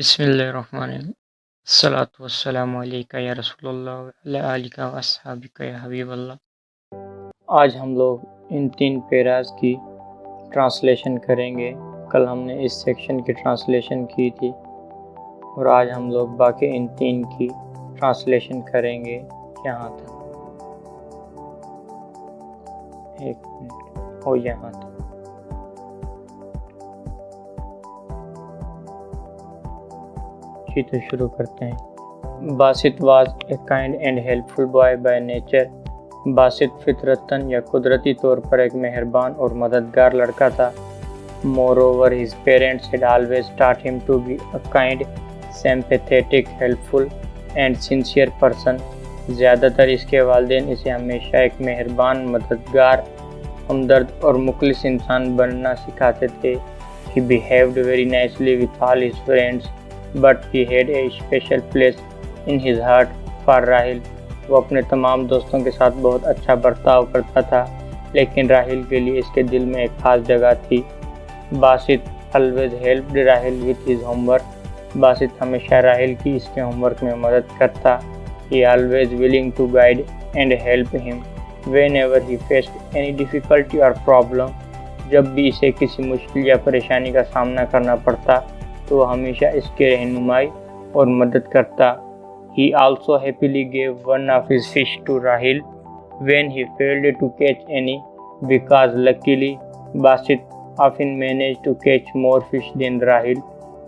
बिस्मिल्लाहिर्रहमानिर्रहीम। अस्सलातु वस्सलामु अलैका या रसूलल्लाह व अला आलिका व अस्हाबिका या हबीबल्लाह। आज हम लोग इन 3 पैराज की ट्रांसलेशन करेंगे। कल हमने इस सेक्शन की ट्रांसलेशन की थी और आज हम लोग बाकी इन 3 की ट्रांसलेशन करेंगे यहाँ तक। एक मिनट और यहाँ तक। तो शुरू करते हैं। Basit was a kind and helpful boy by nature. Basit फितरतन या कुदरती तौर पर एक मेहरबान और मददगार लड़का था। Moreover his parents had always taught him to be a kind, sympathetic, helpful and sincere person। ज़्यादातर इसके वालिदैन इसे हमेशा एक मेहरबान, मददगार, हमदर्द और मुखलिस इंसान बनना सिखाते थे। He behaved very nicely with all his friends, but he had a special place in his heart for Rahil. वो अपने तमाम दोस्तों के साथ बहुत अच्छा बर्ताव करता था, लेकिन राहिल के लिए इसके दिल में एक खास जगह थी। Basit always helped Rahil with his homework। Basit हमेशा राहिल की इसके होमवर्क में मदद करता। He always willing to guide and help him whenever he faced any difficulty or problem। जब भी इसे किसी मुश्किल या परेशानी का सामना करना पड़ता तो वो हमेशा इसके रहनुमाई और मदद करता। He also happily gave one of his fish to Rahil when he failed to catch any, because luckily Basit often managed to catch more fish than Rahil।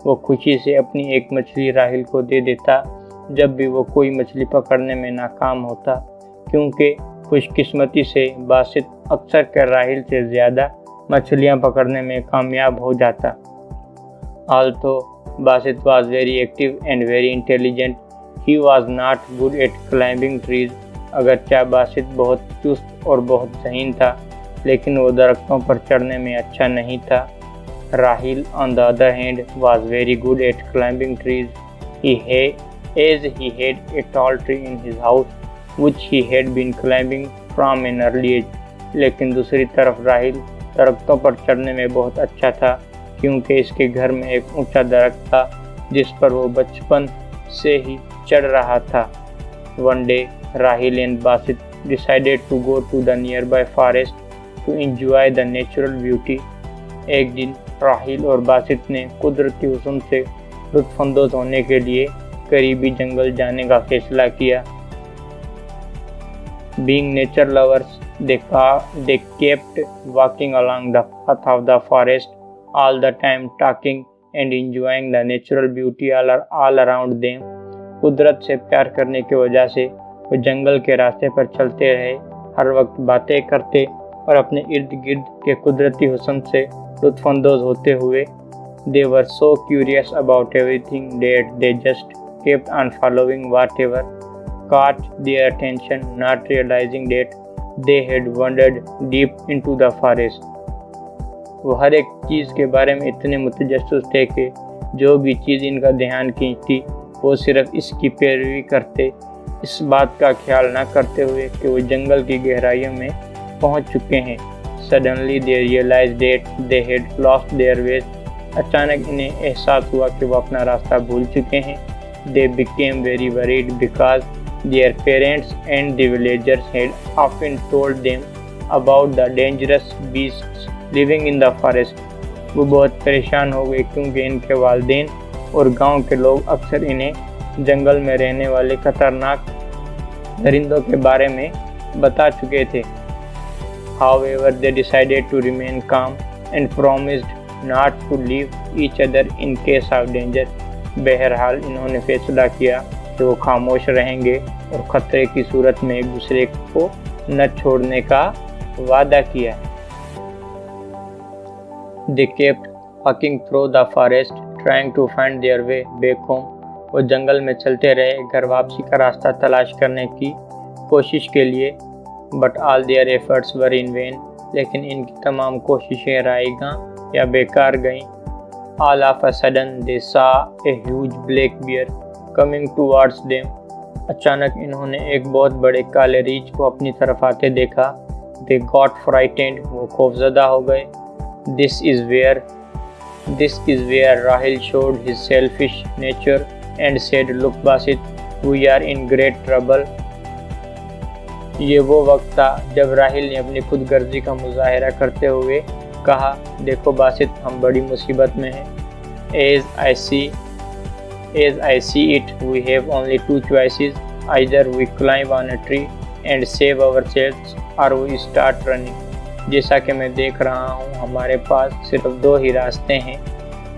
वो खुशी से अपनी एक मछली राहिल को दे देता जब भी वो कोई मछली पकड़ने में नाकाम होता, क्योंकि खुशकिस्मती से बासित अक्सर कर राहिल से ज़्यादा मछलियाँ पकड़ने में कामयाब हो जाता। Although Basit was very active and very intelligent, he was not good at climbing trees। अगरचे बासित बहुत चुस्त और बहुत ज़हीन था, लेकिन वो दरख्तों पर चढ़ने में अच्छा नहीं था। Rahil on the other hand was very good at climbing trees। As he had a tall tree in his house which he had been climbing from an early age। लेकिन दूसरी तरफ राहिल दरख्तों पर चढ़ने में बहुत अच्छा था, क्योंकि इसके घर में एक ऊंचा दरख्त था जिस पर वो बचपन से ही चढ़ रहा था। One day, Rahil and Basit decided to go to the nearby forest to enjoy the natural beauty। एक दिन राहिल और बासित ने कुदरती हुस्न से लुत्फानंदोज होने के लिए करीबी जंगल जाने का फैसला किया। Being nature lovers, they kept walking along the path of the forest, all the time talking and enjoying the natural beauty all around them। कुदरत से प्यार करने की वजह से वो जंगल के रास्ते पर चलते रहे, हर वक्त बातें करते और अपने इर्द गिर्द के कुदरती हुस्न से लुत्फानंदोज होते हुए। They were so curious about everything that they just kept on following whatever caught their attention, not realizing that they had wandered deep into the forest। वो हर एक चीज़ के बारे में इतने मुतजस्सिस थे कि जो भी चीज़ इनका ध्यान खींचती वो सिर्फ इसकी पैरवी करते, इस बात का ख्याल न करते हुए कि वो जंगल की गहराइयों में पहुंच चुके हैं। Suddenly they realized that they had lost their way। अचानक इन्हें एहसास हुआ कि वो अपना रास्ता भूल चुके हैं। They became very worried because their parents and the villagers had often told them about the dangerous beasts living in the forest। वो बहुत परेशान हो गए क्योंकि इनके वालिदैन और गांव के लोग अक्सर इन्हें जंगल में रहने वाले खतरनाक दरिंदों के बारे में बता चुके थे। However, they decided to remain calm and promised not to leave each other in case of danger। बहरहाल इन्होंने फैसला किया कि वो खामोश रहेंगे और खतरे की सूरत में एक दूसरे को न छोड़ने का वादा किया। They kept walking through the forest, trying to find their way back home। वो जंगल में चलते रहे घर वापसी का रास्ता तलाश करने की कोशिश के लिए। But all their efforts were in vain। लेकिन इनकी तमाम कोशिशें रायगा या बेकार गईं। All of a sudden they saw a huge black bear coming towards them। अचानक इन्होंने एक बहुत बड़े काले रीछ को अपनी तरफ आते देखा। They got frightened। वो खौफजदा हो गए। This is where This is where Rahil showed his selfish nature and said, "Look, Basit, we are in great trouble." ये वो वक्त था जब राहिल ने अपनी खुदगर्जी का मुजाहिरा करते हुए कहा, देखो बासित, हम बड़ी मुसीबत में हैं। As I see it, we have only two choices. Either we climb on a tree and save ourselves, or we start running. जैसा कि मैं देख रहा हूँ, हमारे पास सिर्फ दो ही रास्ते हैं,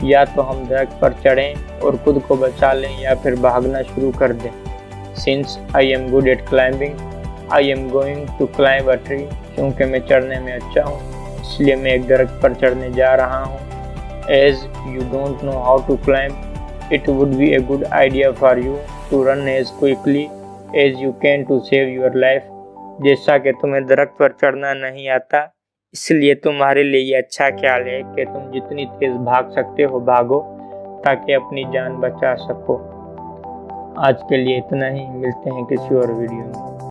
या तो हम दरख्त पर चढ़ें और खुद को बचा लें, या फिर भागना शुरू कर दें। Since I am good at climbing, I am going to climb a tree. क्योंकि मैं चढ़ने में अच्छा हूँ, इसलिए मैं एक दरख्त पर चढ़ने जा रहा हूँ। As you don't know how to climb, it would be a good idea for you to run as quickly as you can to save your life. जैसा कि तुम्हें दरख्त पर चढ़ना नहीं आता, इसलिए तुम्हारे लिए ये अच्छा ख्याल है कि तुम जितनी तेज भाग सकते हो भागो, ताकि अपनी जान बचा सको। आज के लिए इतना ही, मिलते हैं किसी और वीडियो में।